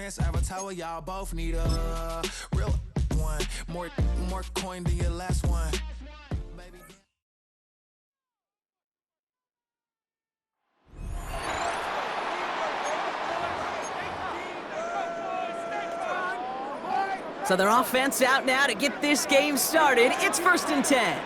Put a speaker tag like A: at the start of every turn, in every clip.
A: Prince Avatar, y'all both need a real one. More coin than your last one. Baby.
B: So their offense out now to get this game started. It's 1st and 10.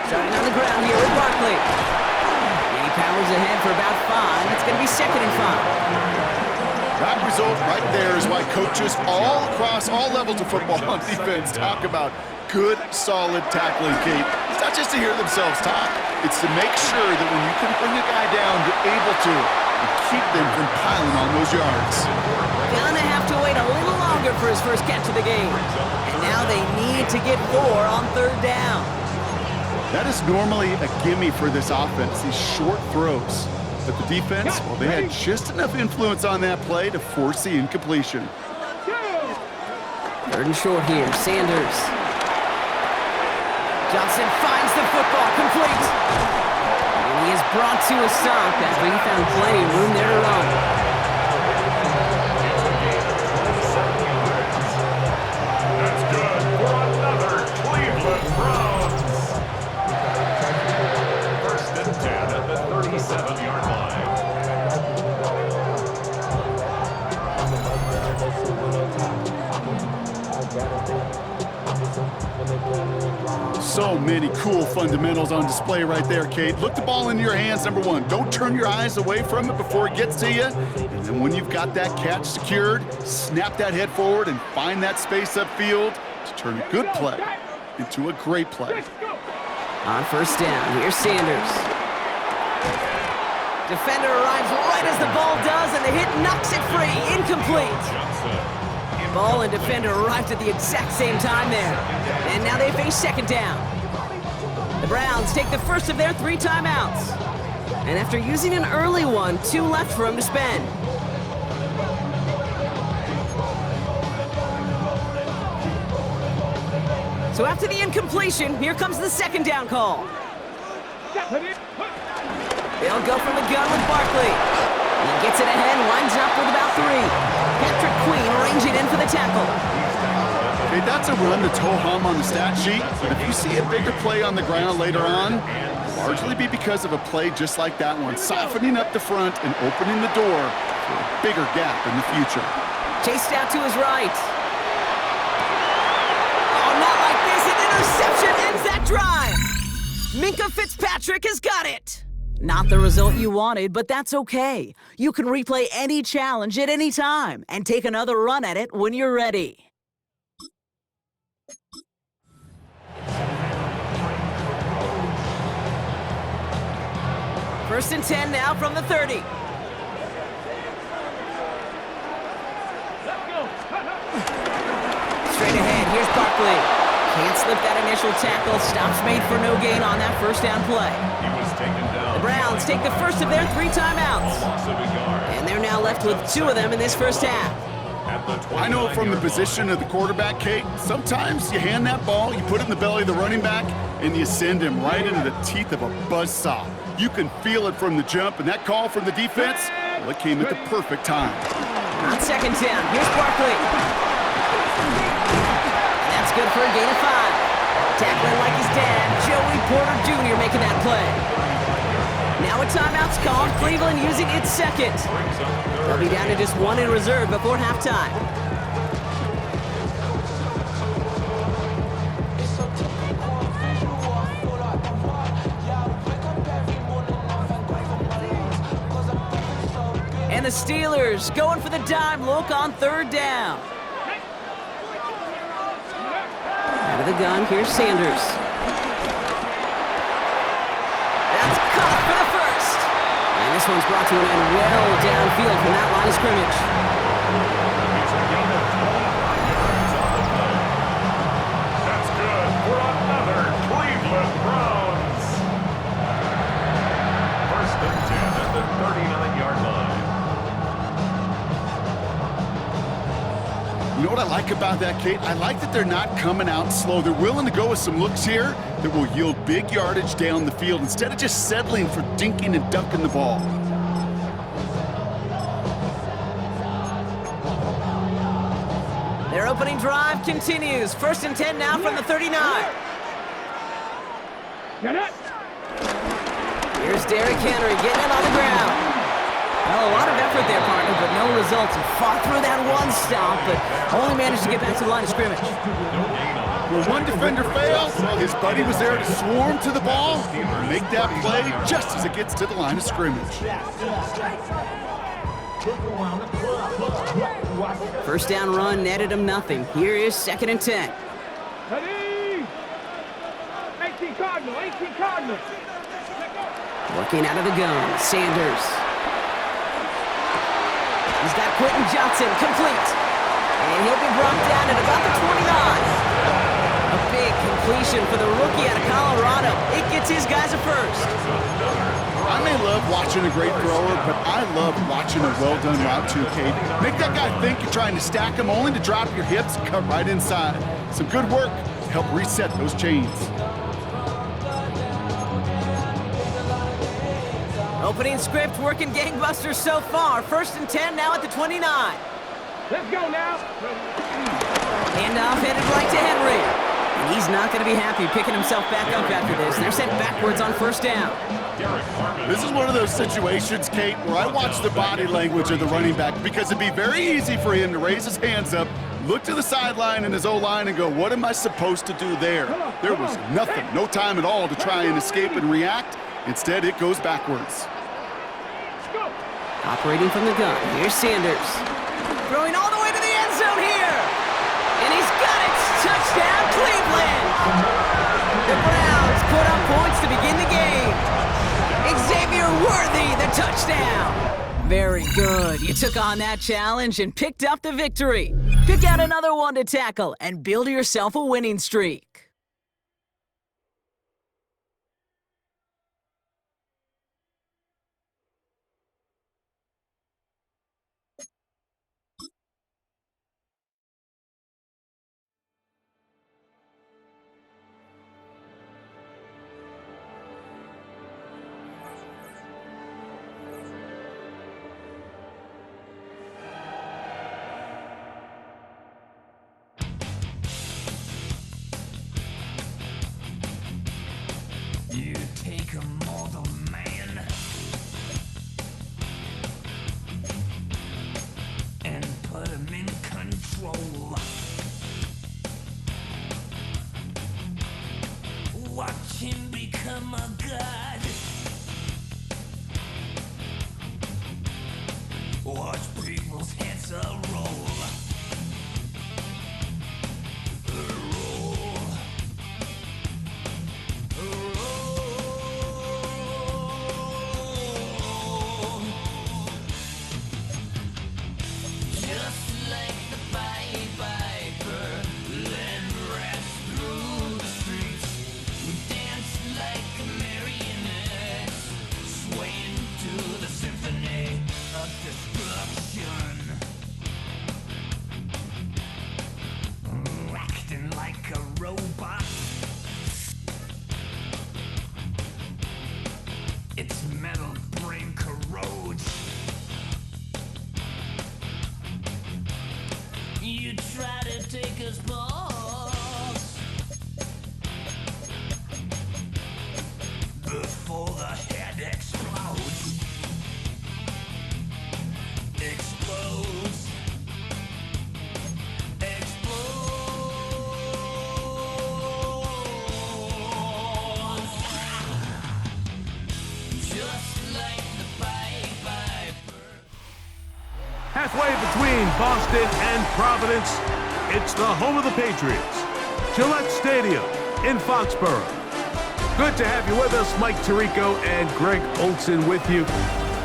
B: Starting on the ground here with Barkley. And he powers ahead for about 5. It's going to be 2nd and 5.
C: That result right there is why coaches all across all levels of football on defense talk about good, solid tackling, Kate. It's not just to hear themselves talk. It's to make sure that when you can bring a guy down, you're able to keep them from piling on those yards.
B: Gonna have to wait a little longer for his first catch of the game. And now they need to get 4 on 3rd down.
C: That is normally a gimme for this offense, these short throws. But the defense, well, they had just enough influence on that play to force the incompletion.
B: 3rd and short here, Sanders. Johnson finds the football, complete. And he is brought to a stop after he found plenty of room there to run.
D: That's good for another Cleveland Browns. 1st and 10 at the 37-yard line.
C: So many cool fundamentals on display right there, Kate. Look the ball into your hands, number 1. Don't turn your eyes away from it before it gets to you. And then when you've got that catch secured, snap that head forward and find that space upfield to turn a good play into a great play.
B: On 1st down, here's Sanders. Defender arrives right as the ball does, and the hit knocks it free. Incomplete. Ball and defender arrived at the exact same time there. And now they face 2nd down. The Browns take the first of their 3 timeouts. And after using an early one, 2 left for him to spend. So after the incompletion, here comes the 2nd down call. They'll go from the gun with Barkley. He gets it ahead, lines up with about 3. Patrick Queen arranging in for the tackle.
C: Okay, that's a run that's ho-hum on the stat sheet, but if you see a bigger play on the ground later on, it'll largely be because of a play just like that one, softening up the front and opening the door for a bigger gap in the future.
B: Chased out to his right. Oh, not like this. An interception ends that drive. Minkah Fitzpatrick has got it. Not the result you wanted, but that's okay. You can replay any challenge at any time and take another run at it when you're ready. First and 10 now from the 30. Straight ahead, here's Barkley. Can't slip that initial tackle. Stops made for no gain on that 1st down play. The Browns take the first of their 3 timeouts. And they're now left with 2 of them in this 1st half.
C: I know from the position of the quarterback, Kate, sometimes you hand that ball, you put it in the belly of the running back, and you send him right into the teeth of a buzzsaw. You can feel it from the jump, and that call from the defense, well, it came at the perfect time.
B: On 2nd down, here's Barkley. That's good for a gain of 5. Tackling like his dad, Joey Porter Jr. making that play. Now a timeout's called, Cleveland using its 2nd. They'll be down to just 1 in reserve before halftime. And the Steelers going for the dime look on 3rd down. Out of the gun, here's Sanders. That's caught for the first. And this one's brought to an end well downfield from that line of scrimmage.
D: That's good for another Cleveland Browns. 1st and 10 at the 39-yard line.
C: You know what I like about that, Kate? I like that they're not coming out slow. They're willing to go with some looks here that will yield big yardage down the field instead of just settling for dinking and dunking the ball.
B: opening drive continues. 1st and 10 now from the 39. Here's Derrick Henry getting it on the ground. Well, a lot of effort there, partner, but no results. He fought through that one stop, but only managed to get back to the line of scrimmage.
C: When one defender fails, his buddy was there to swarm to the ball and make that play just as it gets to the line of scrimmage.
B: 1st down run netted him nothing. Here is 2nd and 10.
E: 18 Cardinal.
B: Working out of the gun, Sanders. He's got Quentin Johnson, complete. And he'll be brought down at about the 29. A big completion for the rookie out of Colorado. It gets his guys a first.
C: I may love watching a great thrower, but I love watching a well-done route too, Kate. Make that guy think you're trying to stack him only to drop your hips and cut right inside. Some good work to help reset those chains.
B: Opening script working gangbusters so far. 1st and 10 now at the 29.
E: Let's go now.
B: Handoff headed right to Henry. And he's not going to be happy picking himself back up after this. They're sent backwards on 1st down.
C: This is one of those situations, Kate, where I watch the body language of the running back because it'd be very easy for him to raise his hands up, look to the sideline in his O-line and go, what am I supposed to do there? There was nothing, no time at all to try and escape and react. Instead, it goes backwards.
B: Operating from the gun, here's Sanders. Throwing all the way to the end zone here. And he's got it. Touchdown, Cleveland. The Browns put up points to begin the game. Xavier Worthy, the touchdown. Very good. You took on that challenge and picked up the victory. Pick out another one to tackle and build yourself a winning streak.
F: You take a mortal man and put him in control. Watch him become a god. Watch people's heads roll. Its metal brain corrodes. You try to take us balls before the head explodes. Explodes.
G: Halfway between Boston and Providence, it's the home of the Patriots, Gillette Stadium in Foxborough. Good to have you with us, Mike Tirico and Greg Olson with you.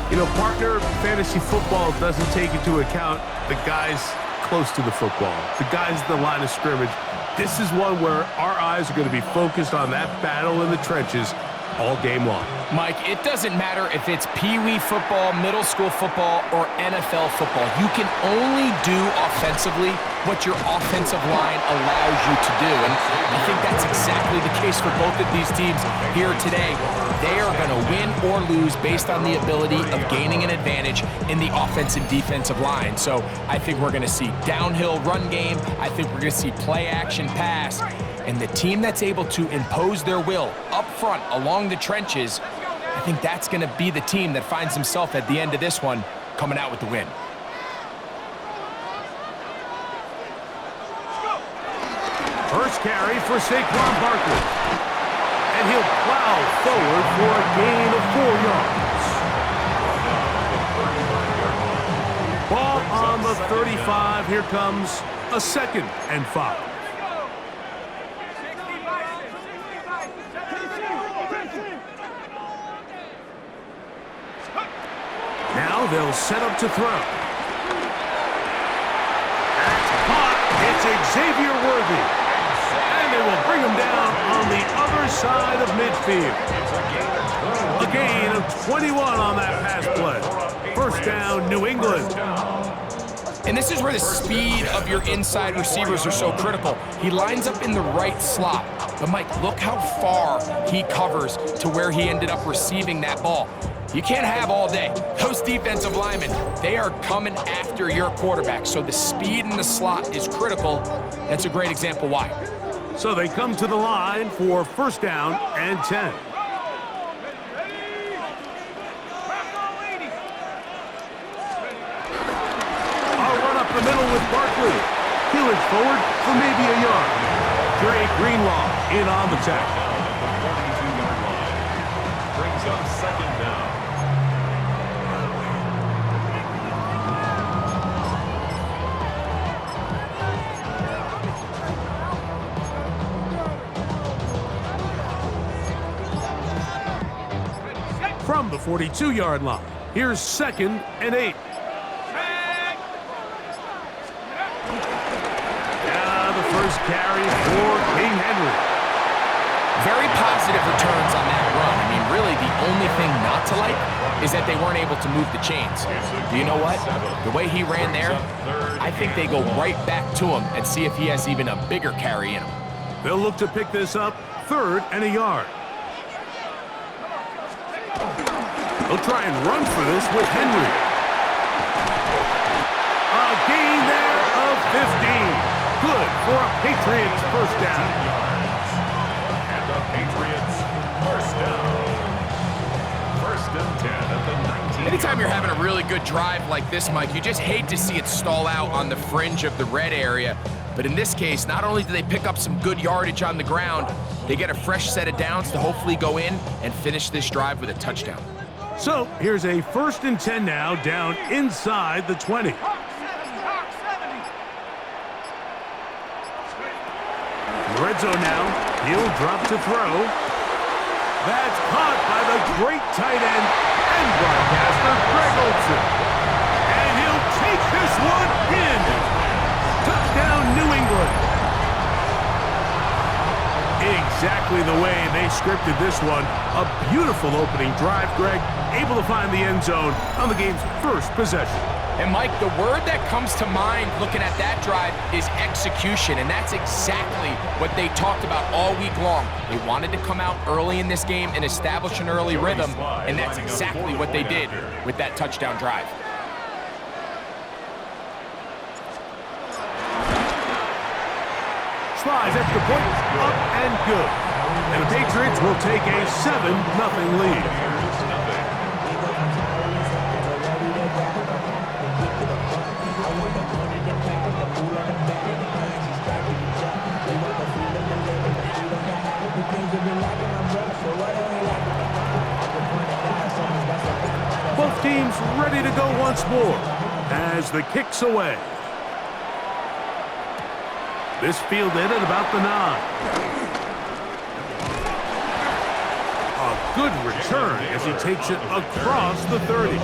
G: You know, partner, fantasy football doesn't take into account the guys close to the football, the guys at the line of scrimmage. This is one where our eyes are going to be focused on that battle in the trenches all game long.
H: Mike, it doesn't matter if it's Pee-wee football, middle school football, or NFL football. You can only do offensively what your offensive line allows you to do. And I think that's exactly the case for both of these teams here today. They are going to win or lose based on the ability of gaining an advantage in the offensive defensive line. So I think we're going to see downhill run game. I think we're going to see play action pass. And the team that's able to impose their will up front along the trenches, I think that's going to be the team that finds himself at the end of this one coming out with the win.
G: First carry for Saquon Barkley. And he'll plow forward for a gain of 4 yards. Ball on the 35. Here comes a 2nd and 5. Now they'll set up to throw. That's caught. It's Xavier Worthy. And they will bring him down on the other side of midfield. A gain of 21 on that pass play. First down, New England.
H: And this is where the speed of your inside receivers are so critical. He lines up in the right slot. But, Mike, look how far he covers to where he ended up receiving that ball. You can't have all day. Those defensive linemen, they are coming after your quarterback. So the speed in the slot is critical. That's a great example why.
G: So they come to the line for first down and 10. A run up the middle with Barkley. He'll it forward for maybe a yard. Dre Greenlaw in on the tackle.
D: The 42-yard line brings up 2nd down.
G: From the 42-yard line, here's 2nd and 8. Now the first carry for King Henry.
H: Very positive returns on that run. I mean, really, the only thing not to like is that they weren't able to move the chains. Do you know what? The way he ran there, I think they go right back to him and see if he has even a bigger carry in him.
G: They'll look to pick this up 3rd and a yard. They'll try and run for this with Henry. A gain there of 15. Good for a Patriots first down.
D: And the Patriots first down. 1st and 10 at the 19.
H: Anytime you're having a really good drive like this, Mike, you just hate to see it stall out on the fringe of the red area. But in this case, not only do they pick up some good yardage on the ground, they get a fresh set of downs to hopefully go in and finish this drive with a touchdown.
G: So here's a 1st and 10 now down inside the 20. Red zone now. He'll drop to throw. That's caught by the great tight end and broadcaster Greg Olsen. And he'll take this one in. Touchdown, New England. Exactly the way they scripted this one. A beautiful opening drive, Greg. Able to find the end zone on the game's first possession.
H: And, Mike, the word that comes to mind looking at that drive is execution, and that's exactly what they talked about all week long. They wanted to come out early in this game and establish an early rhythm, and that's exactly what they did with that touchdown drive.
G: Slides at the point, up and good. And the Patriots will take a 7-0 lead. Both teams ready to go once more as the kick's away. This fielded at about the 9. A good return as he takes it across the 30.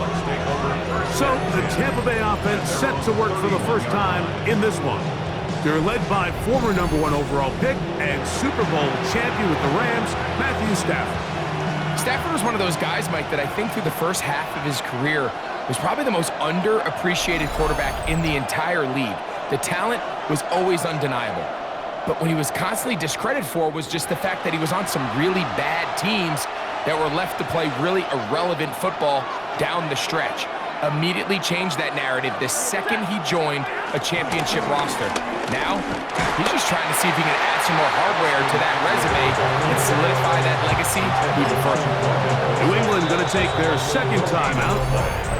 G: So the Tampa Bay offense set to work for the first time in this one. They're led by former #1 overall pick and Super Bowl champion with the Rams, Matthew Stafford.
H: Stafford was one of those guys, Mike, that I think through the first half of his career was probably the most underappreciated quarterback in the entire league. The talent was always undeniable. But what he was constantly discredited for was just the fact that he was on some really bad teams that were left to play really irrelevant football down the stretch. Immediately changed that narrative the second he joined a championship roster. Now, he's just trying to see if he can add some more hardware to that resume and solidify that legacy even further.
G: New England going to take their second timeout.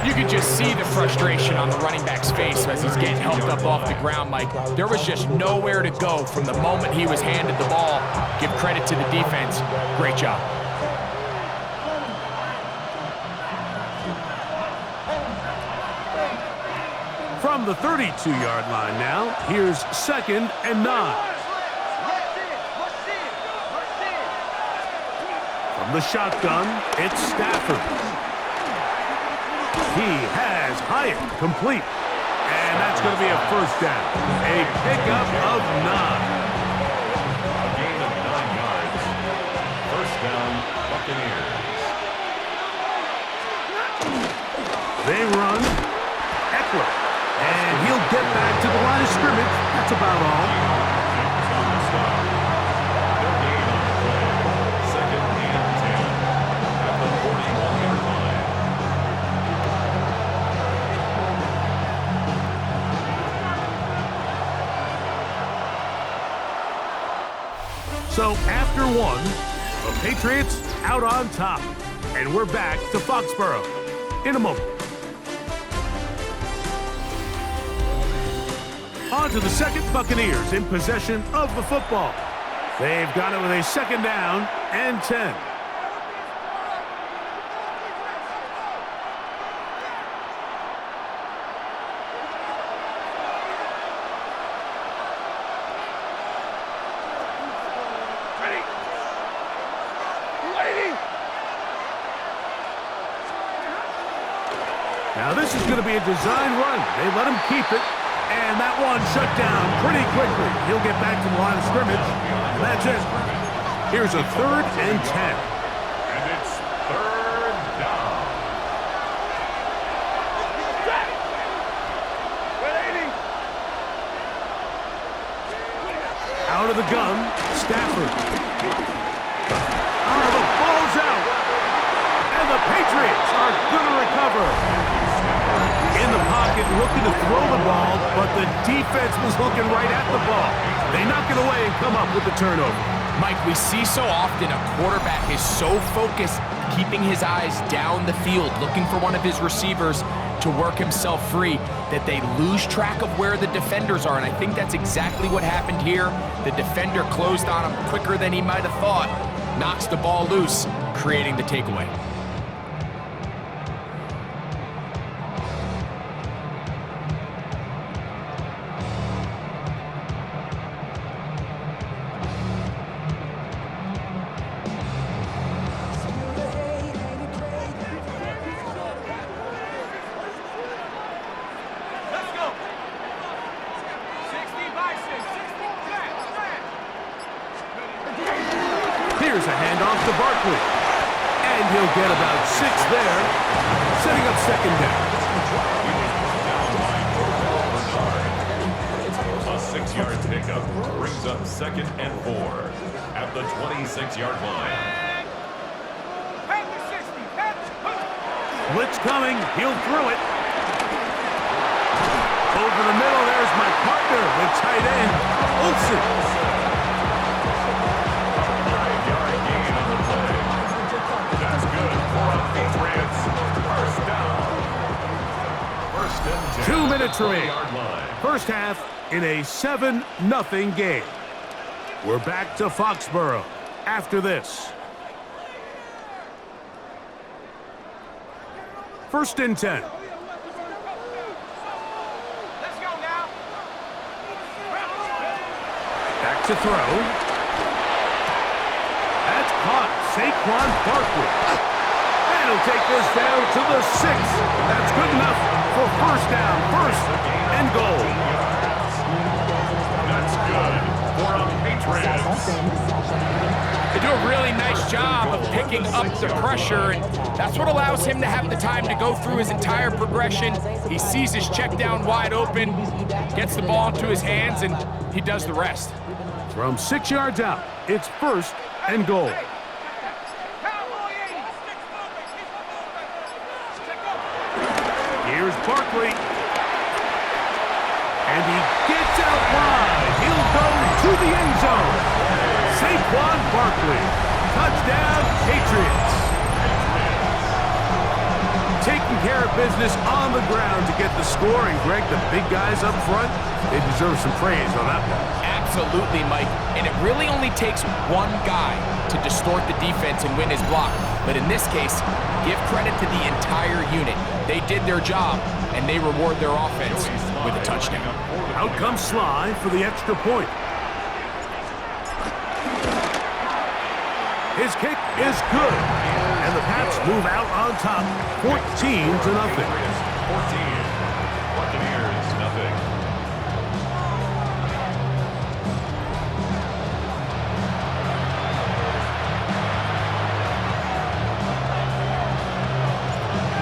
H: You could just see the frustration on the running back's face as he's getting helped up off the ground, Mike. There was just nowhere to go from the moment he was handed the ball. Give credit to the defense. Great job.
G: From the 32-yard line now, here's 2nd and 9. From the shotgun, it's Stafford. He has Hyatt complete. And that's going to be a first down. A pickup of 9.
D: A gain of 9 yards. First down, Buccaneers.
G: They run. Eckler. And he'll get back to the line of scrimmage. That's about all.
D: They'll gain on the play. 2nd and 10 at the 41-yard line.
G: So after one, the Patriots out on top. And we're back to Foxborough in a moment. On to the second, Buccaneers in possession of the football. They've got it with a 2nd down and 10. Now this is going to be a design run. They let him keep it. And that one shut down pretty quickly. He'll get back to the line of scrimmage. And that's it. Here's a 3rd and 10.
D: And it's 3rd down.
G: Out of the gun, Stafford. Oh, the ball's out. And the Patriots are going to recover. In the pocket, looking to throw the ball, but the defense was looking right at the ball. They knock it away and come up with the turnover.
H: Mike, we see so often a quarterback is so focused, keeping his eyes down the field, looking for one of his receivers to work himself free, that they lose track of where the defenders are, and I think that's exactly what happened here. The defender closed on him quicker than he might have thought, knocks the ball loose, creating the takeaway.
G: Here's a handoff to Barkley. And he'll get about 6 there, setting up 2nd down.
D: A 6-yard pickup brings up 2nd and 4 at the 26-yard line.
G: Blitz coming. He'll throw it. Over the middle, there's my partner, the tight end, Olsen.
D: First and 10.
G: 2 minutes remaining.
D: 20-yard line.
G: First half in a 7-0 game. We're back to Foxborough after this. 1st and 10.
E: Let's go now.
G: Back to throw. That's caught. Saquon Barkley. And he'll take this down to the 6. That's good enough for first down. 1st and goal.
D: That's good for a Patriots.
H: They do a really nice job of picking up the pressure, and that's what allows him to have the time to go through his entire progression. He sees his check down wide open, gets the ball into his hands, and he does the rest.
G: From 6 yards out, it's 1st and goal. Here's Barkley. And he gets out wide. He'll go to the end zone. Saquon Barkley. Touchdown, Patriots. Taking care of business on the ground to get the score. And Greg, the big guys up front, they deserve some praise on that one.
H: Absolutely, Mike. And it really only takes one guy to distort the defense and win his block. But in this case, give credit to the entire unit. They did their job, and they reward their offense with a touchdown.
G: Out comes Sly for the extra point. His kick is good. And the Pats move out on top, 14-0.
D: 14. Buccaneers, nothing.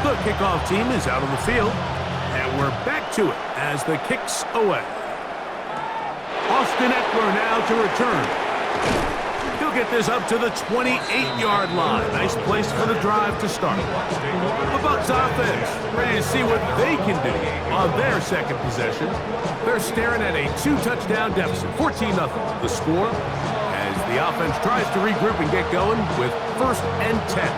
G: The kickoff team is out on the field, and we're back to it as the kick's away. Austin Eckler now to return. He'll get this up to the 28-yard line. Nice place for the drive to start. The Bucs offense ready to see what they can do on their second possession. They're staring at a 2-touchdown deficit, 14-0. The score as the offense tries to regroup and get going with 1st and 10.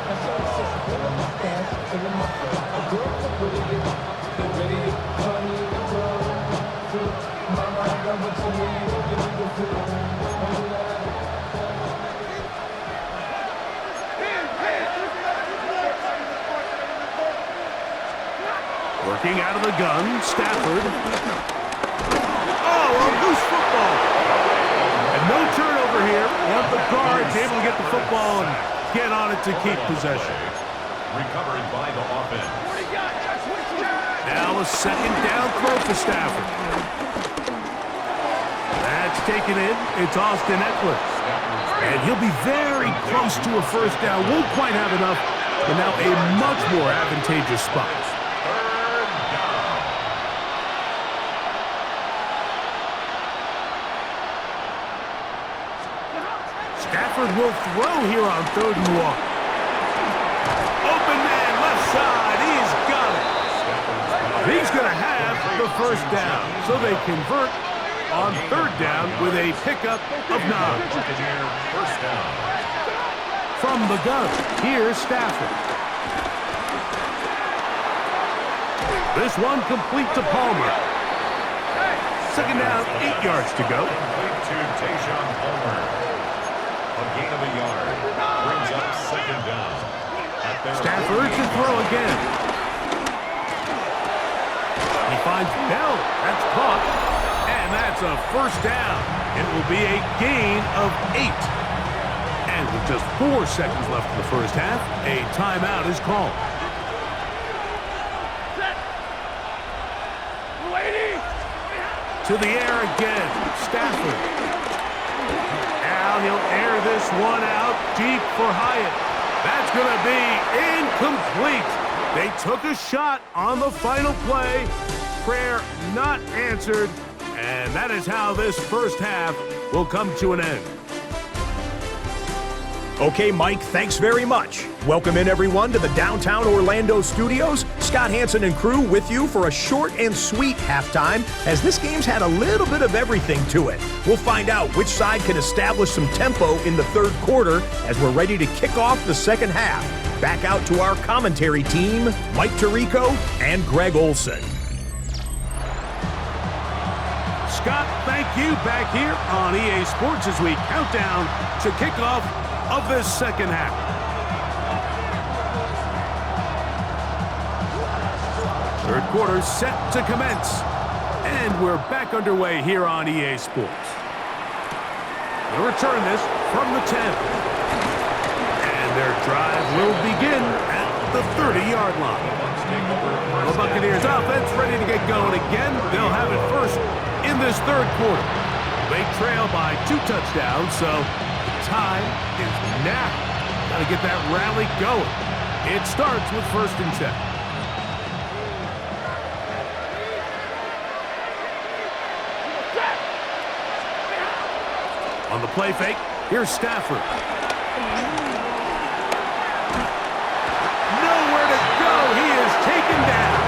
G: Working out of the gun, Stafford. Oh, a loose football. And no turnover here. One of the guards able to get the football and get on it to keep possession.
D: Recovered by the offense.
G: Now a 2nd down throw for Stafford. That's taken in. It's Austin Eckler. And he'll be very close to a 1st down. Won't quite have enough, but now a much more advantageous spot. Stafford will throw here on 3rd and 1. Open man, left side. He's got it. He's going to have the 1st down. So they convert on 3rd down with a pickup of 9.
D: First down.
G: From the gun, here's Stafford. This one complete to Palmer. 2nd down, 8 yards to go.
D: Complete to Tayshaun Palmer. A gain of a yard. Brings up 2nd down.
G: Stafford to throw again. He finds Bell. That's caught. And that's a 1st down. It will be a gain of 8. And with just 4 seconds left in the 1st half, a timeout is called. To the air again. Stafford. Now he'll air this one out deep for Hyatt. That's going to be incomplete. They took a shot on the final play. Prayer not answered. And that is how this 1st half will come to an end.
I: Okay, Mike, thanks very much. Welcome in, everyone, to the downtown Orlando studios. Scott Hansen and crew with you for a short and sweet halftime, as this game's had a little bit of everything to it. We'll find out which side can establish some tempo in the 3rd quarter as we're ready to kick off the 2nd half. Back out to our commentary team, Mike Tirico and Greg Olson.
G: Scott, thank you. Back here on EA Sports as we count down to kickoff of this 2nd half. Third quarter set to commence. And we're back underway here on EA Sports. They'll return this from the 10. And their drive will begin at the 30-yard line. The Buccaneers offense ready to get going again. They'll have it first in this 3rd quarter. They trail by 2 touchdowns, so time is now. Got to get that rally going. It starts with 1st and 10. On the play fake, here's Stafford. Nowhere to go. He is taken down.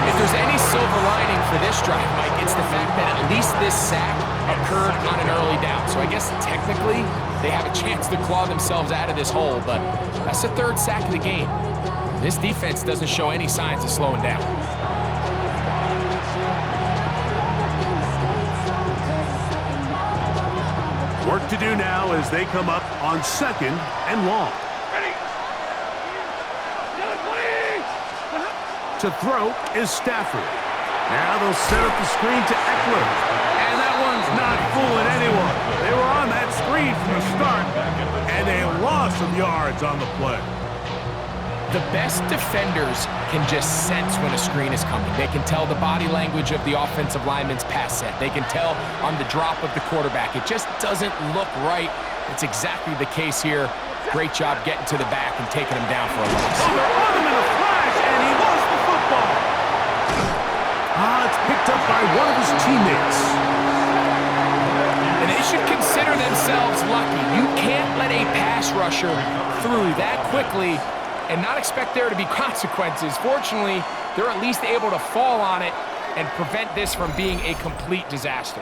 H: If there's any silver lining for this drive, Mike, it's the fact that at least this sack occurred on an early down. So I guess technically they have a chance to claw themselves out of this hole, but that's the 3rd sack of the game. This defense doesn't show any signs of slowing down.
G: Work to do now as they come up on 2nd and long. To throw is Stafford. Now they'll set up the screen to Eckler. And that one's not fooling anyone. They were on that screen from the start, and a loss of yards on the play.
H: The best defenders can just sense when a screen is coming. They can tell the body language of the offensive lineman's pass set. They can tell on the drop of the quarterback. It just doesn't look right. It's exactly the case here. Great job getting to the back and taking him down for a loss.
G: Oh, they're on him in a flash, and he lost the football. It's picked up by one of his teammates.
H: And they should consider themselves lucky. You can't let a pass rusher through that quickly and not expect there to be consequences. Fortunately, they're at least able to fall on it and prevent this from being a complete disaster.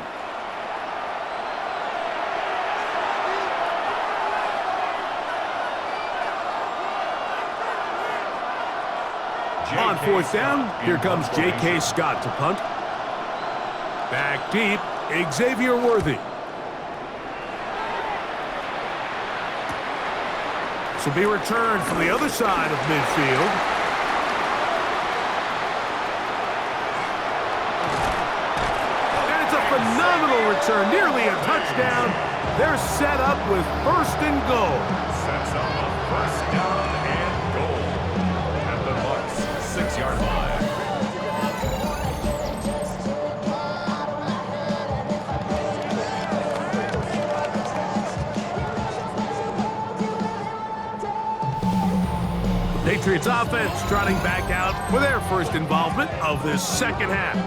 G: On 4th down, here comes J.K. Scott to punt. Back deep, Xavier Worthy. This will be returned from the other side of midfield. And it's a phenomenal return, nearly a touchdown. They're set up with 1st and goal.
D: Sets up a 1st down and goal at the Bucs' 6-yard line.
G: Patriots offense trotting back out for their 1st involvement of this 2nd half.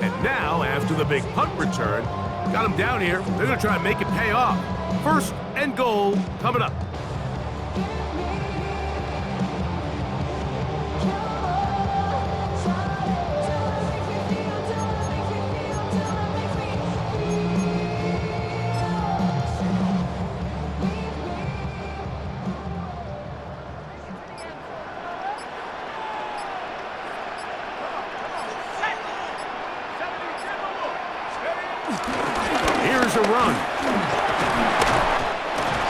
G: And now, after the big punt return, got them down here. They're going to try and make it pay off. 1st and goal coming up. Here's a run.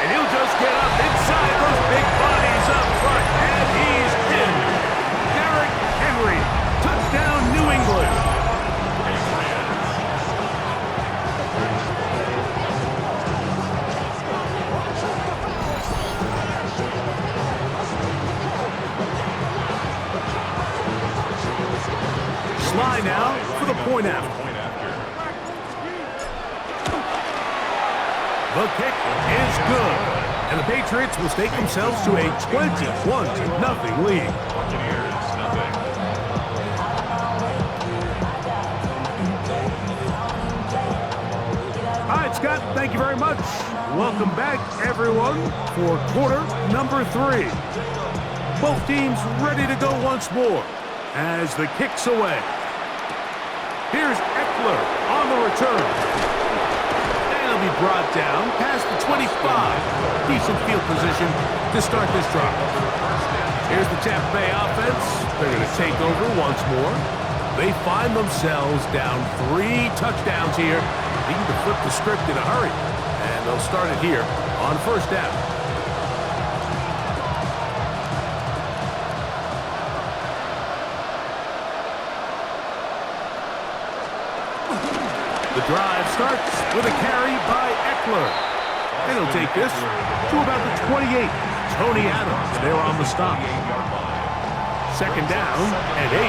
G: And he'll just get up inside those big bodies up front. And he's in. Derrick Henry. Touchdown, New England. Sly now for the point after. The kick is good, and the Patriots will stake themselves to a 21-0 lead. All right, Scott, thank you very much. Welcome back, everyone, for quarter number 3. Both teams ready to go once more as the kick's away. Here's Eckler on the return. Be brought down past the 25. Decent field position to start this drive. Here's the Tampa Bay offense. They're going to take over once more. They find themselves down 3 touchdowns here. Needing to flip the script in a hurry. And they'll start it here on 1st down. The drive starts with a carry by Eckler. And he'll take this to about the 28. Tony Adams there on the stop. 2nd down and 8.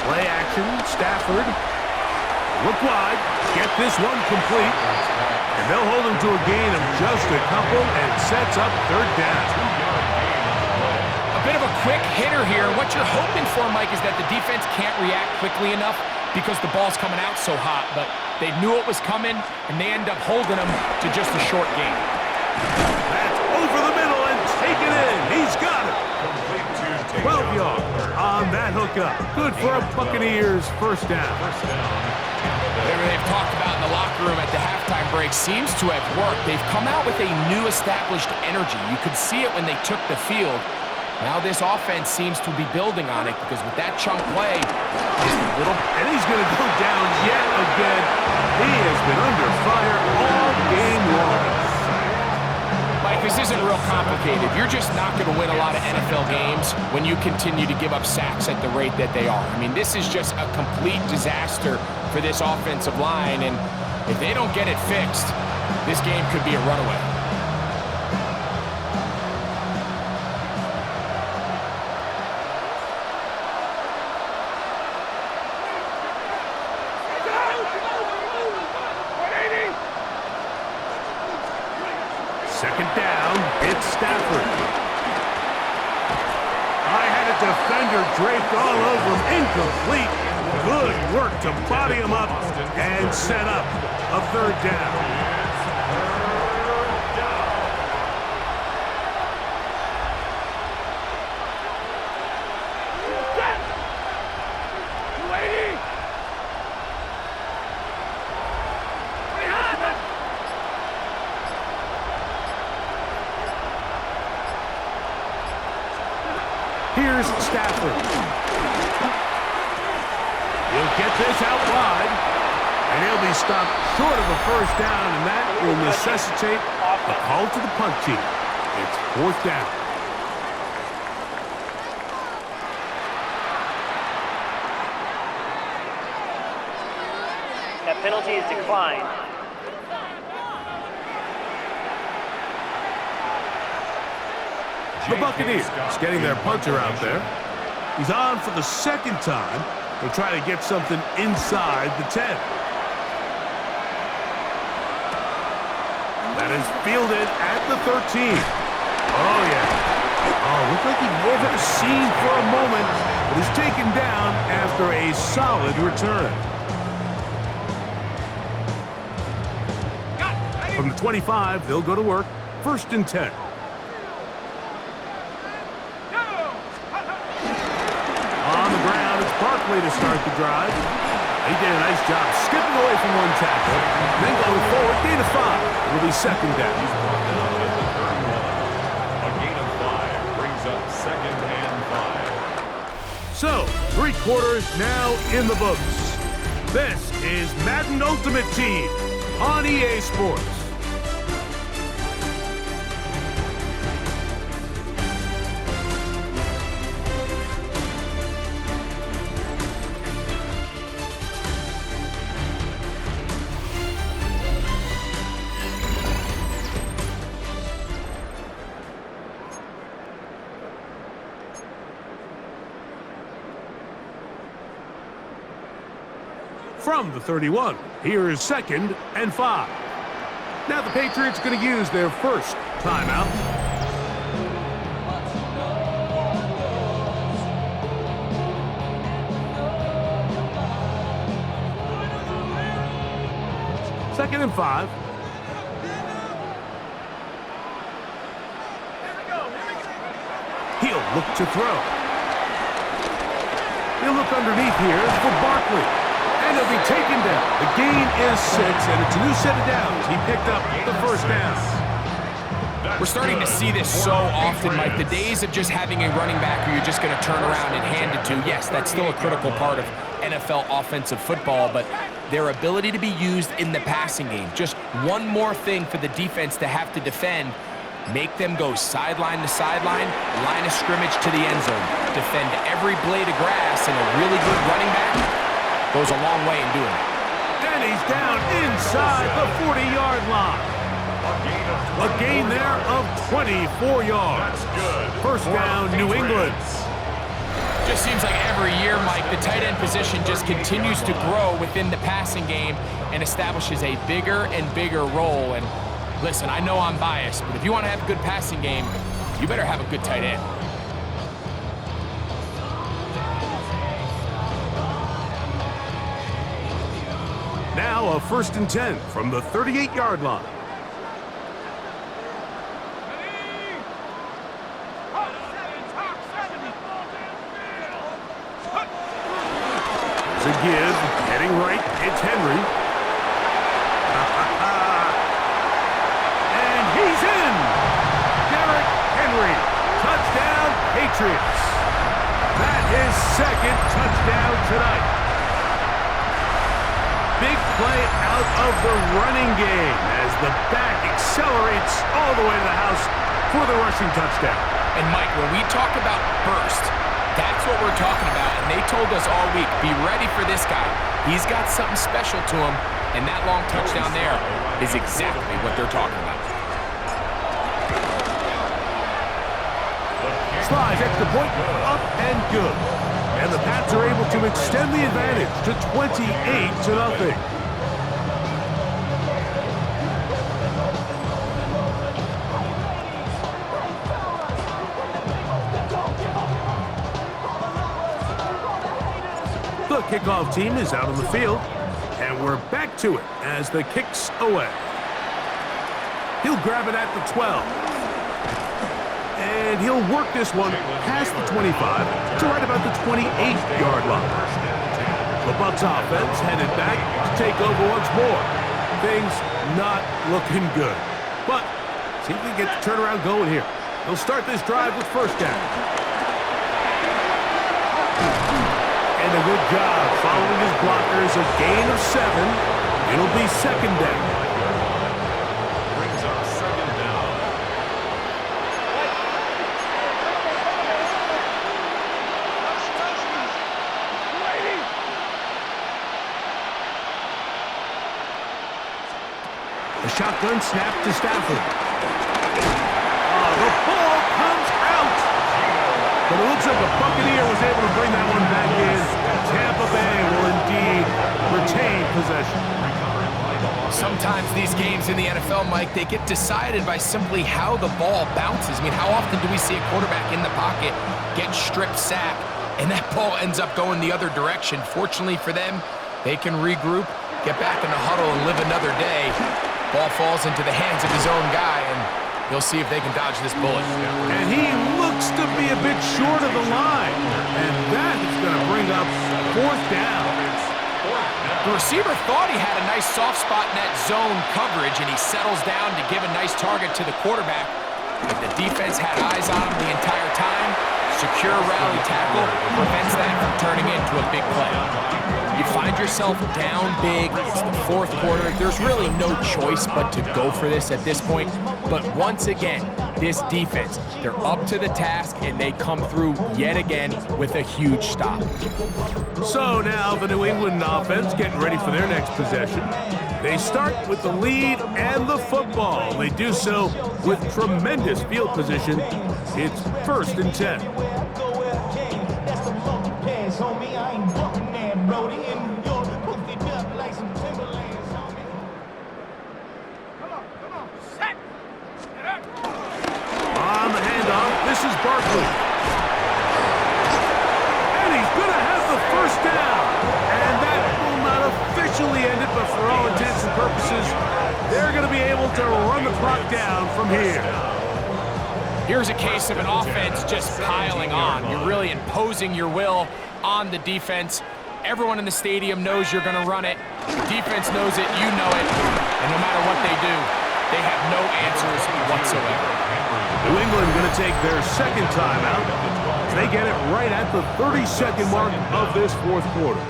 G: Play action, Stafford. Look wide. Get this one complete. And they'll hold him to a gain of just a couple and sets up third down.
H: A bit of a quick hitter here. What you're hoping for, Mike, is that the defense can't react quickly enough because the ball's coming out so hot. But they knew it was coming, and they end up holding him to just a short gain.
G: That's over the middle and taken in. He's got it. 12 yards on that hookup. Good for a Buccaneers first down.
H: Whatever they've talked about in the locker room at the halftime break seems to have worked. They've come out with a new established energy. You could see it when they took the field. Now this offense seems to be building on it because with that chunk play, just a little...
G: And he's going to go down yet again. He has been under fire all game long.
H: Mike, this isn't real complicated. You're just not going to win a lot of NFL games when you continue to give up sacks at the rate that they are. I mean, this is just a complete disaster for this offensive line, and if they don't get it fixed, this game could be a runaway.
G: Second down, it's Stafford. I had a defender draped all over him, incomplete. Good work to body him up and set up a third down. Here's Stafford. He'll get this out wide, and he'll be stopped short of a first down, and that will necessitate a call to the punt team. It's fourth down.
J: That penalty is declined.
G: The Buccaneers getting their punter out there. He's on for the second time. They'll try to get something inside the 10. That is fielded at the 13. Oh, yeah. Oh, looked like he may have seen for a moment, but is taken down after a solid return. From the 25, they'll go to work. First and 10. Barkley to start the drive. He did a nice job skipping away from one tackle, then going forward, gain of 5. It'll be second down.
D: A gain of 5 brings up second and 5.
G: So, 3 quarters now in the books. This is Madden Ultimate Team on EA Sports. From the 31, here is second and 5. Now the Patriots are going to use their first timeout. Second and 5. He'll look to throw. He'll look underneath here for Barkley. And he'll be taken down. The gain is 6, and it's a new set of downs. He picked up the first down.
H: We're starting to see this so often, Mike. The days of just having a running back who you're just going to turn around and hand it to, yes, that's still a critical part of NFL offensive football, but their ability to be used in the passing game, just one more thing for the defense to have to defend, make them go sideline to sideline, line of scrimmage to the end zone, defend every blade of grass, and a really good running back goes a long way in doing it.
G: And he's down inside the 40-yard line. A gain there of 24 yards.
D: That's good.
G: First down, New England.
H: just seems like every year, Mike, the tight end position just continues to grow within the passing game and establishes a bigger and bigger role. And listen, I know I'm biased, but if you want to have a good passing game, you better have a good tight end.
G: Now a 1st and 10 from the 38-yard line. There's a give, heading right, it's Henry. And he's in! Derrick Henry, touchdown Patriots. That is 2nd touchdown tonight. Big play out of the running game as the back accelerates all the way to the house for the rushing touchdown.
H: And Mike, when we talk about burst, that's what we're talking about. And they told us all week, be ready for this guy. He's got something special to him, and that long touchdown there is exactly what they're talking about.
G: Slides extra point, up and good. And the Pats are able to extend the advantage to 28-0. The kickoff team is out on the field, and we're back to it as the kick's away. He'll grab it at the 12. And he'll work this one past the 25 to right about the 28-yard line. The Bucs offense headed back to take over once more. Things not looking good. But see if we can get the turnaround going here. They'll start this drive with 1st down. And a good job following his blockers. A gain of 7. It'll be 2nd down. A shotgun snap to Stafford. The ball comes out. But it looks like the Buccaneer was able to bring that one back in. Tampa Bay will indeed retain possession.
H: Sometimes these games in the NFL, Mike, they get decided by simply how the ball bounces. I mean, how often do we see a quarterback in the pocket get stripped sack, and that ball ends up going the other direction? Fortunately for them, they can regroup, get back in the huddle, and live another day. Ball falls into the hands of his own guy, and he'll see if they can dodge this bullet.
G: And he looks to be a bit short of the line, and that is going to bring up 4th down.
H: The receiver thought he had a nice soft spot in that zone coverage, and he settles down to give a nice target to the quarterback. But the defense had eyes on him the entire time. Secure rally tackle prevents that from turning into a big play. You find yourself down big. It's the 4th quarter. There's really no choice but to go for this at this point. But once again, this defense, they're up to the task, and they come through yet again with a huge stop.
G: So now the New England offense getting ready for their next possession. They start with the lead and the football. They do so with tremendous field position. It's 1st and 10. On the handoff, this is Barkley. And he's going to have the 1st down. And that will not officially end it, but for all intents and purposes, they're going to be able to run the clock down from here.
H: Here's a case of an offense just piling on. You're really imposing your will on the defense. Everyone in the stadium knows you're going to run it. The defense knows it, you know it. And no matter what they do, they have no answers whatsoever.
G: New England going to take their 2nd timeout. They get it right at the 32nd mark of this 4th quarter.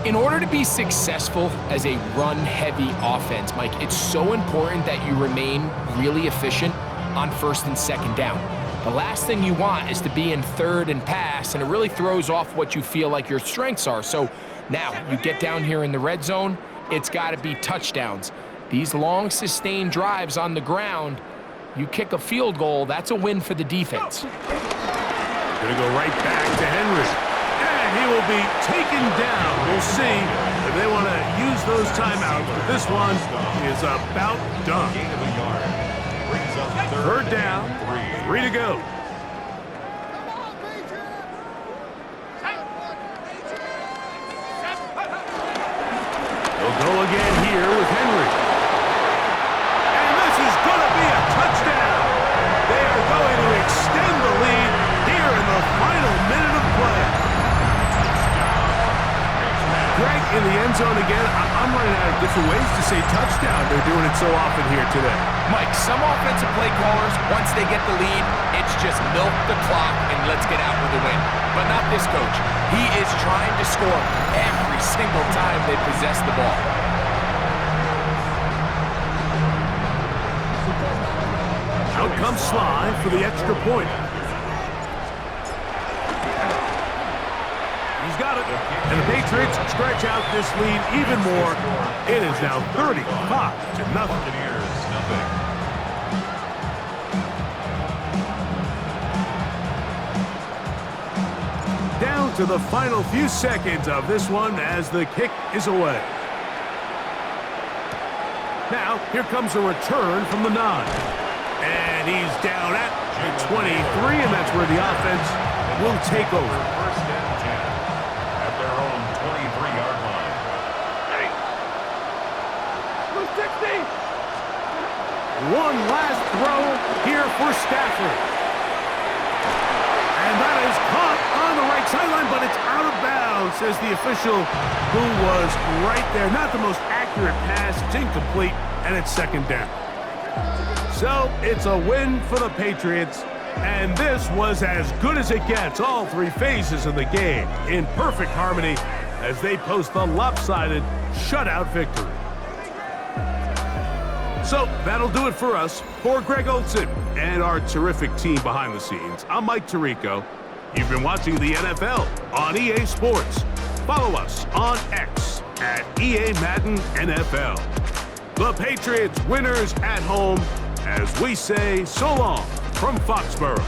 H: In order to be successful as a run-heavy offense, Mike, it's so important that you remain really efficient on 1st and 2nd down. The last thing you want is to be in 3rd and pass, and it really throws off what you feel like your strengths are. So now you get down here in the red zone, it's got to be touchdowns. These long, sustained drives on the ground, you kick a field goal, that's a win for the defense.
G: Gonna go right back to Henry. And he will be taken down. We'll see if they want to use those timeouts. But this one is about done.
D: Gain of a yard. Brings up
G: Third down, 3 to go. They'll go again here with Henry. And this is going to be a touchdown. They are going to extend the lead here in the final minute of play. Greg in the end zone again. I'm running out of different ways to say touchdown. They're doing it so often here today.
H: Mike, some offensive play callers, once they get the lead, it's just milk the clock and let's get out with a win. But not this coach. He is trying to score every single time they possess the ball.
G: Out comes Sly for the extra point. He's got it. And the Patriots stretch out this lead even more. It is now 35-0.
D: Buccaneers, nothing.
G: Down to the final few seconds of this one as the kick is away. Now, here comes a return from the 9. And he's down at the 23, and that's where the offense will take over.
D: First and 10 at their own 23-yard line.
G: One last throw here for Stafford. And that is caught on the right sideline, but it's out of bounds, says the official who was right there. Not the most accurate pass. It's incomplete, and it's second down. So it's a win for the Patriots, and this was as good as it gets. All three phases of the game in perfect harmony as they post the lopsided shutout victory. So that'll do it for us. For Greg Olson and our terrific team behind the scenes, I'm Mike Tirico. You've been watching the NFL on EA Sports. Follow us on X at EA Madden NFL. The Patriots winners at home, as we say so long from Foxborough.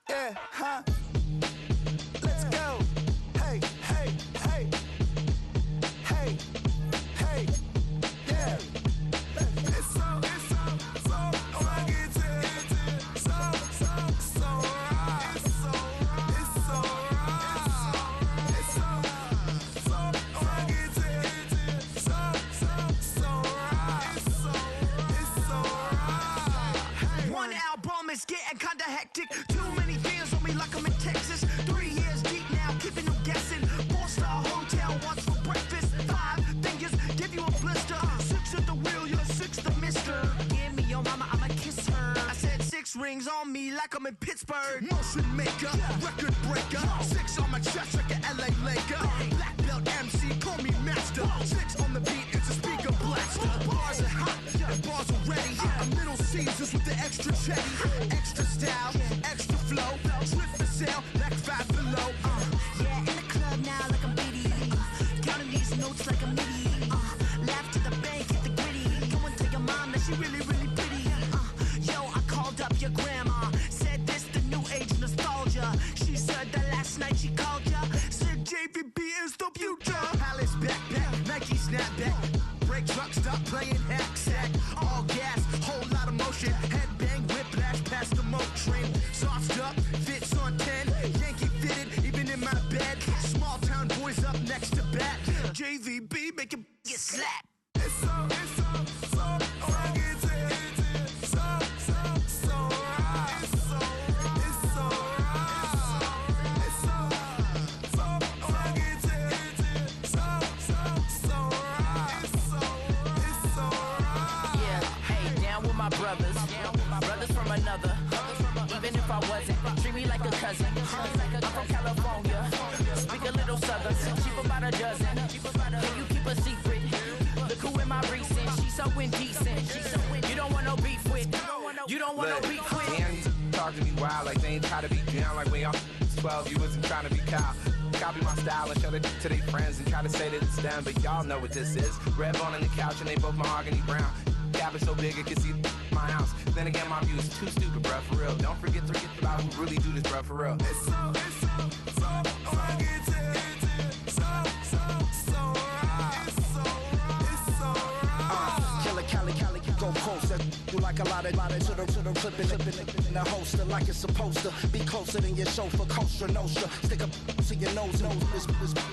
A: Yeah, huh? Let's go. Hey, hey, hey. Hey, hey, yeah. It's so rugged. So right. It's so right. It's so rugged. It's so right.
F: One album is getting kinda hectic. Too many fans on me like I'm in Texas. 3 years deep now, keeping them guessing. 4-star hotel, what's for breakfast? 5 fingers, give you a blister. 6 at the wheel, you're 6 the mister. Give me your mama, I'ma kiss her. I said 6 rings on me like I'm in Pittsburgh. Motion maker, record breaker. 6 on my chest like an LA Laker. Black belt MC, call me master. 6 on the beat, it's a speaker blaster. Bars are hot, and bars are ready. A middle Caesars with the extra chetty. Extra style, extra flow. Trip for sale, like 5 below. Yeah, in the club now like I'm Biddy. Counting these notes like a MIDI. Laugh to the bank, hit the gritty. Go and tell your mom that she really, really pretty. Yo, I called up your grandma. Said this the new age nostalgia. She said that last night she called ya. Said JVP is the future. Palace backpack, Nike snapback. Break truck, stop playing hack sack. All gas, whole lot of motion. Headbang, whiplash, past the moat train. Sauced up, fits on 10. Yankee fitted, even in my bed. Small town boys up next to bat. JVB, make it get slapped.
A: It's so rugged.
F: Brothers from another.
B: dozen. I'm from California, speak a little southern. Cheap about a dozen. Can you keep a secret? Look who in my recent. She's so indecent. You don't want no beef with. You don't want no beef with.
J: Damn, talk to me wild like they ain't try to be down like when y'all 12. You wasn't trying to be Kyle. Copy my style and show it to their friends and try to say that it's them, but y'all know what this is. Red bone on the couch and they both mahogany brown. Cabin so big it can see my house. Then again, my view is too stupid, bruh, for real. Don't forget about who really do this, bruh, for real. It's so rugged,
F: Cali, go closer. You like a lot of to the clipping in the holster like it's supposed to be closer than your chauffeur. Coaster Nostra, stick up to your nose. This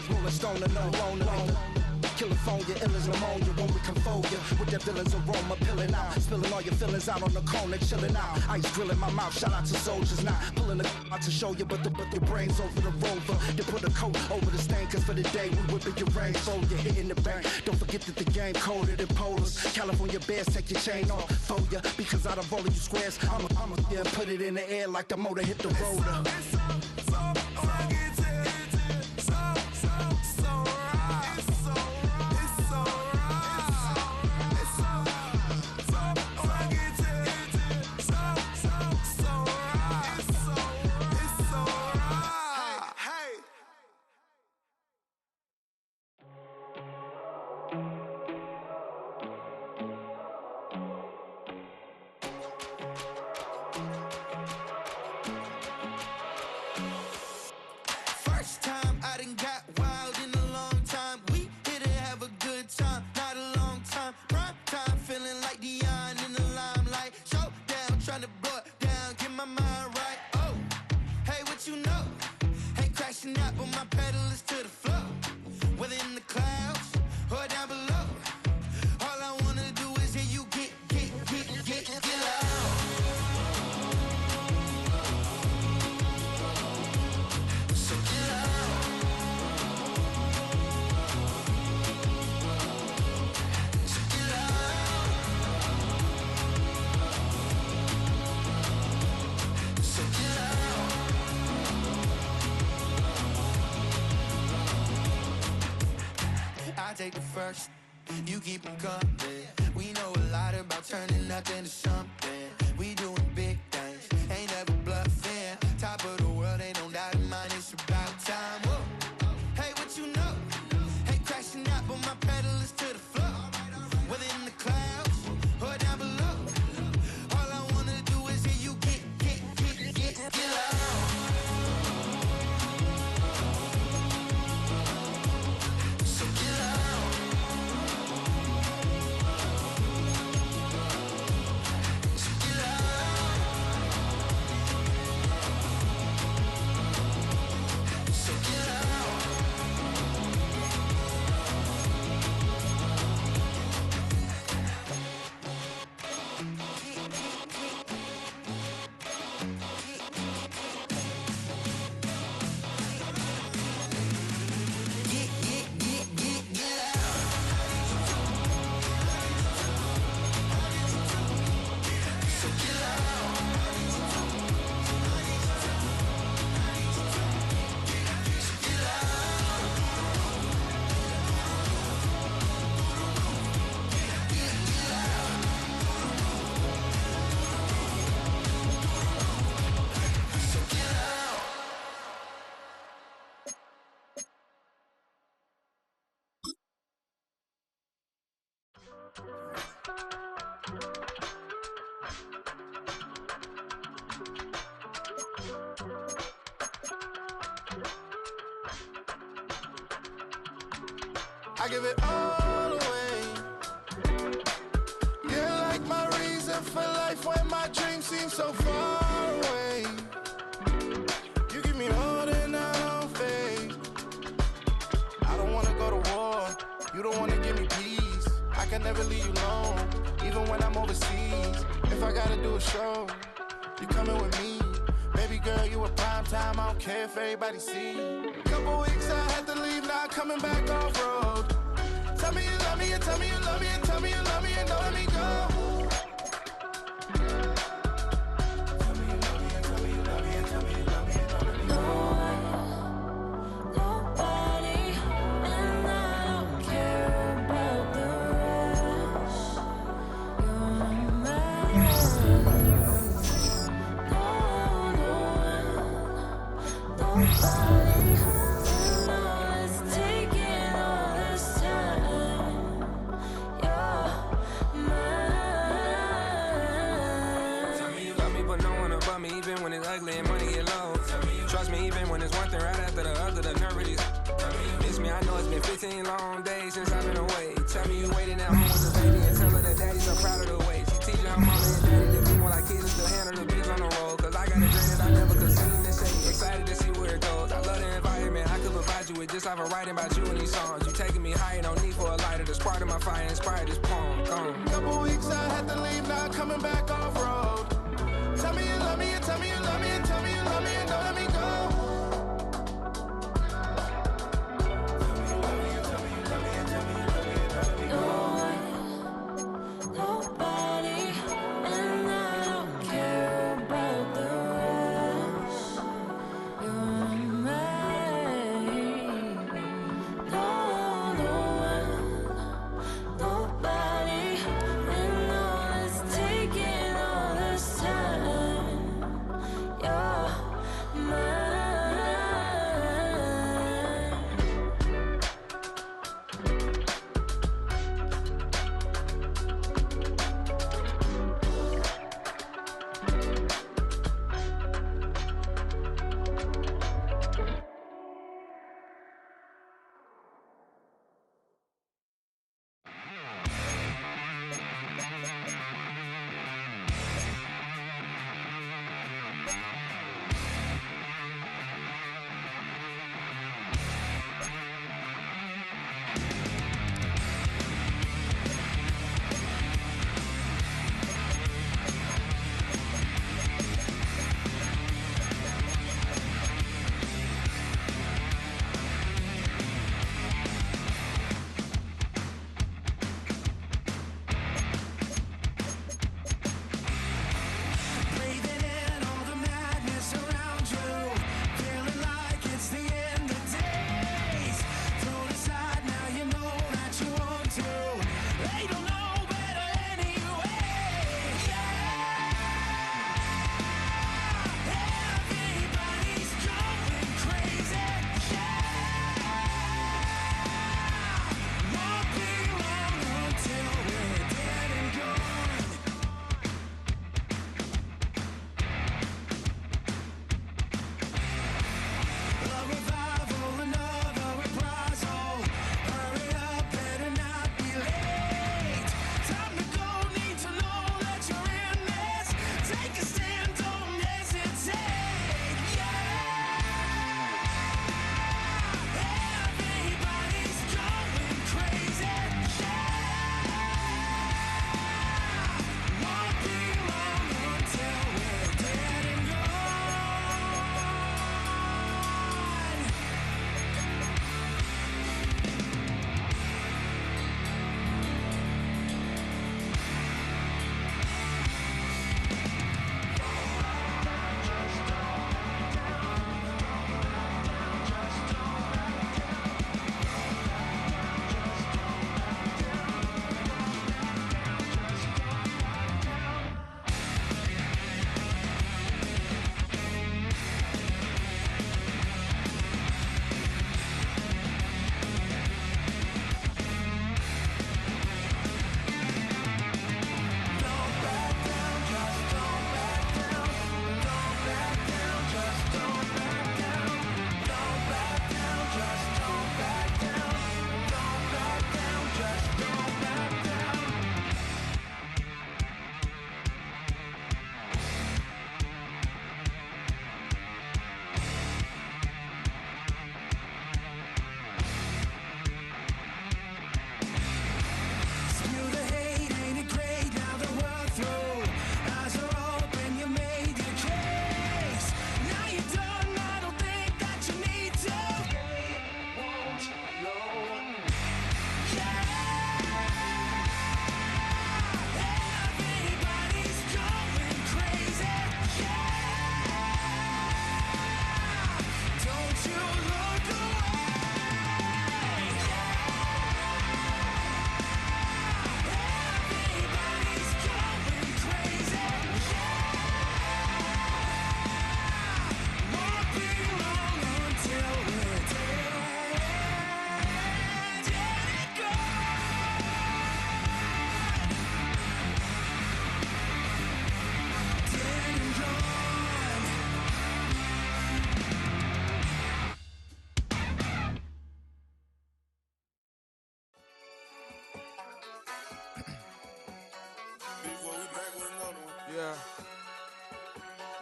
F: rolling stone and alone. California, ill as pneumonia when we can fold you with that villain's aroma, pilling out, spilling all your feelings out on the corner, chilling out. Ice grilling my mouth, shout out to soldiers, not pulling the out to show you, but the brains over the rover. They put a coat over the stain, cause for the day we whipping your range, so you're hitting the bank. Don't forget that the game colder than polars. California bears, take your chain off for ya, because out of all of you squares, I'ma yeah, put it in the air like the motor hit the rotor.
A: I take the first, you keep them coming. We know a lot about turning nothing to something. We doing big things, ain't never bluffing. Top of the world, ain't no doubt in mine, it's about time. Whoa. Hey, what you know? Hey, crashing out, but my pedal is to the floor. Whether in the clouds or down below, all I wanna do is hear you get loud.
K: I give it all away. You're like my reason for life when my dreams seem so far away. You give me more than I don't fade. I don't wanna go to war. You don't wanna give me peace. I can never leave you alone, even when I'm overseas. If I gotta do a show, you coming with me. Baby girl, you a prime time. I don't care if everybody see. Couple weeks I had to leave, now coming back off road. Tell me you love me, and tell me you love me, and tell me you love me, and don't let me go. Tell me you love me, and tell me you love me, and tell me you love me, and don't let me go.
J: Long days since I've been away. Tell me you waiting at home with the baby and tell her that daddy's so proud of the way. She teaching her mama and daddy to be more like kids and still handle the beats on the road. Cause I got a dream that I never could sing and say. Excited to see where it goes. I love the environment. I could provide you with just like I'm writing about you in these songs. You taking me higher, no need for a lighter. The spark of my fire inspired this poem.
K: Couple weeks I had to leave, now coming back off road. Tell me you love me and tell me you love me and tell me you love me and don't let me go.
L: Nobody, and all is taking all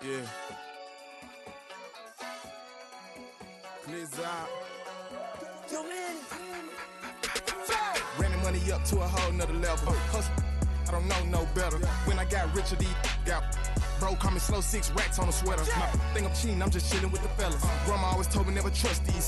K: Yeah. Blizzard.
F: Yo, man.
K: Ran the money up to a whole nother level. Hustle, I don't know no better. When I got richer, these got bro, call me slow, 6 racks on a sweater. My thing I'm cheating, I'm just chilling with the fellas. Grandma always told me never trust these.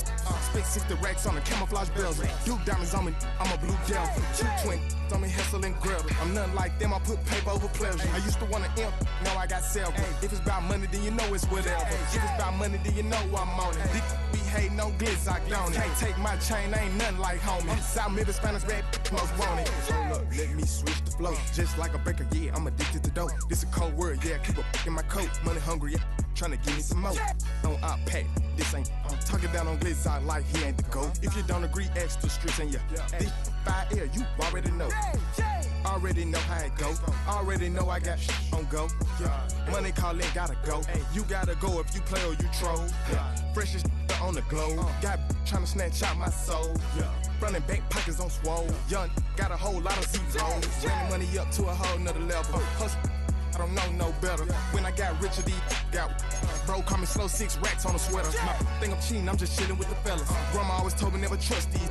K: Spent 60 racks on the camouflage bells. Duke diamonds on me, I'm a blue gel. 220 on me, Hessel and Grub. I'm nothing like them, I put paper over pleasure. I used to want to imp, now I got self. If it's about money, then you know it's whatever. If it's about money, then you know I'm on it. Be hating no glitz, I don't. Can't take my chain, ain't nothing like homie. South Middle Spanish red, most want it. Hold up, let me switch the flow. Just like a baker, yeah, I'm addicted to dope. This a cold word, yeah, keep a in my coat. Money hungry, yeah, tryna give me some more. On op pack, this ain't talking down on glitz, I like he ain't the GOAT. If you don't agree, ask the streets and yeah. This fire air, you already know. Already know how it go. Already know I got shit on go. Money calling, gotta go. You gotta go if you play or you troll. Freshest on the globe. Got tryna snatch out my soul. Running bank pockets on swole. Young, got a whole lot of zeros. Ran the money up to a whole nother level. Hustle, I don't know no better. When I got richer, these got bro, call me slow, 6 racks on a sweater. My thing I'm cheating, I'm just chilling with the fellas. Grandma always told me never trust these.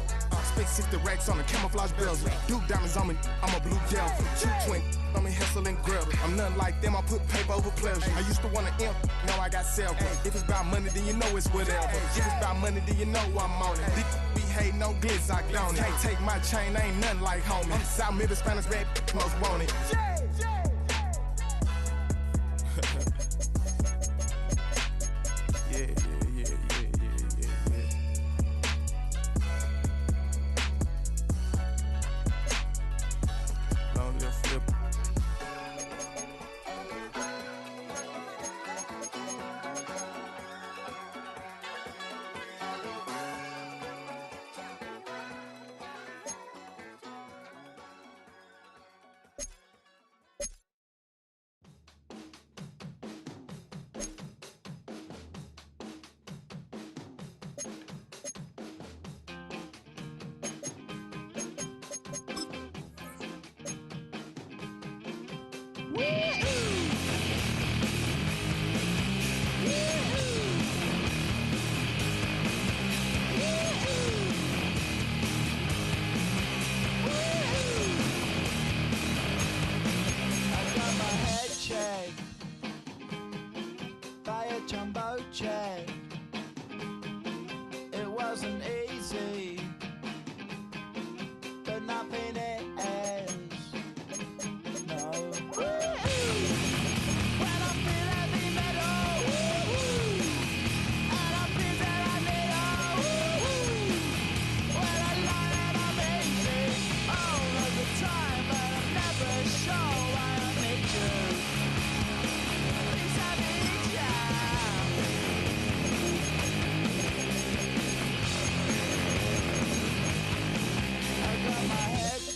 K: Spent 60 racks on the camouflage bells. Duke diamonds on me, I'm a blue gel. 220 on me, Hessel and Grub. I'm nothing like them, I put paper over pleasure. I used to want to imp, now I got self. If it's about money, then you know it's whatever. If it's about money, then you know I'm on it. Be hating no glitz, I don't. Can't take my chain, ain't nothing like homie. South Middle Spanish red, most want it. Yeah. Long little flip.
F: Jumbo check. It wasn't easy, but nothing is. No. When I feel heavy metal, and I feel that I need when I lie and I'm easy all of the time, but I'm never sure why I need you. Please I need ya.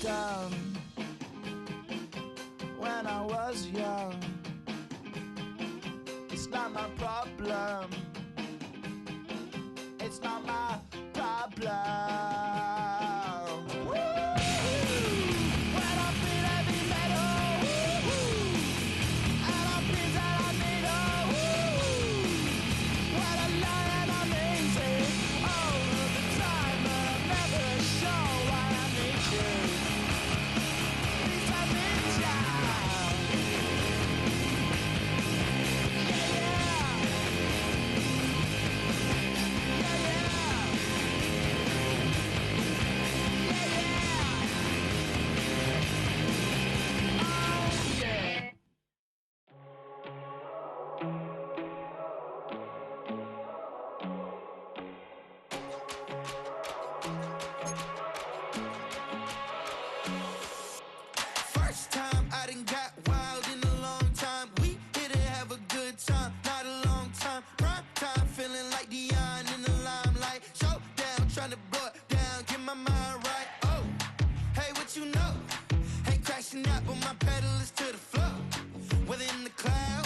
F: Down when I was young. It's not my problem.